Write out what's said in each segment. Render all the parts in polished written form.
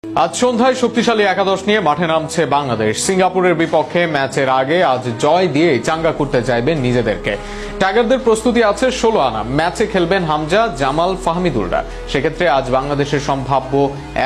আজ সন্ধ্যায় শক্তিশালী একাদশ নিয়ে মাঠে নামছে বাংলাদেশ। সিঙ্গাপুরের বিপক্ষে ম্যাচের আগে আজ জয় দিয়ে চাঙ্গা করতে চাইবেন নিজেদেরকে। টাইগারদের প্রস্তুতি আছে 16 আনা। ম্যাচে খেলবেন হামজা, জামাল, ফাহমিদুলরা। সেক্ষেত্রে আজ বাংলাদেশের সম্ভাব্য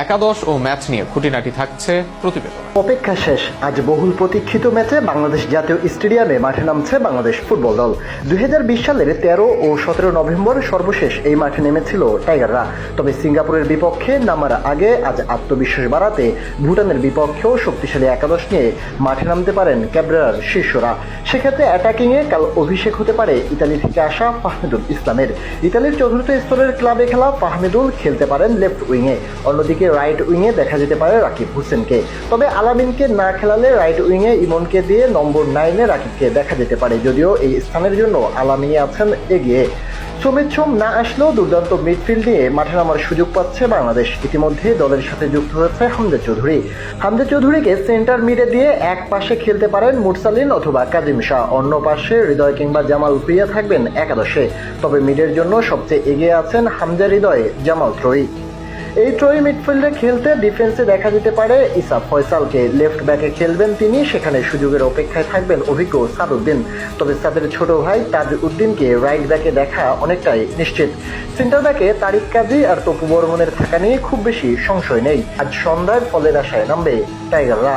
একাদশ ও ম্যাচ নিয়ে খুঁটিনাটি থাকছে প্রতিবেদন। অপেক্ষা শেষ। আজ বহুল প্রতীক্ষিত ম্যাচে বাংলাদেশ জাতীয় স্টেডিয়ামে মাঠে নামছে বাংলাদেশ ফুটবল দল। 2020 সালের 13 ও 17 নভেম্বর সর্বশেষ এই মাঠে নেমেছিল টাইগাররা। তবে সিঙ্গাপুরের বিপক্ষে নামার আগে আজ আত্মবিশ্বাস বাড়াতে ভুটানের বিপক্ষেও শক্তিশালী একাদশ নিয়ে মাঠে নামতে পারেন ক্যাবরেরার শিষ্যরা। সেক্ষেত্রে অ্যাটাকিংয়ে কাল অভিষেক হতে পারে ইতালি থেকে আসা ফাহমিদুল ইসলামের। ইতালির চতুর্থ স্তরের ক্লাবে খেলা ফাহমিদুল খেলতে পারেন লেফট উইংয়ে, অন্যদিকে রাইট উইংয়ে দেখা যেতে পারে রাকিব হোসেনকে। তবে আলামিনকে না খেলালে রাইট উইংয়ে ইমনকে দিয়ে নম্বর 9-এ রাকিবকে দেখা যেতে পারে, যদিও এই স্থানের জন্য আলামিনই আছেন এগিয়ে। সুমিত সোম না আসলেও দুর্দান্ত মিডফিল্ড নিয়ে মাঠে নামার সুযোগ পাচ্ছে বাংলাদেশ। ইতিমধ্যে দলের সাথে যুক্ত হয়েছে হামজা চৌধুরী। হামজা চৌধুরীকে সেন্টার মিডে দিয়ে এক পাশে খেলতে পারেন মুরসালিন অথবা কাজিম শাহ, অন্য পাশে হৃদয় কিংবা জামাল ভুঁইয়া থাকবেন একাদশে। তবে মিডের জন্য সবচেয়ে এগিয়ে আছেন হামজা, হৃদয়, জামাল ত্রয়ী। এই ত্রয়ী মিডফিল্ডে খেলতে ডিফেন্সে দেখা যেতে পারে ইসা ফয়সালকে। লেফট ব্যাকে খেলবেন তিনি, সেখানে সুযোগের অপেক্ষায় থাকবেন অভিজ্ঞ সাদউদ্দিন। তবে সাদের ছোট ভাই তাজ উদ্দিনকে রাইট ব্যাকে দেখা অনেকটাই নিশ্চিত। সেন্টার ব্যাকে তারিক কাজী আর তপু বর্মনের থাকা নিয়ে খুব বেশি সংশয় নেই। আজ সন্ধ্যায় ফলের আশায় নামবে টাইগাররা।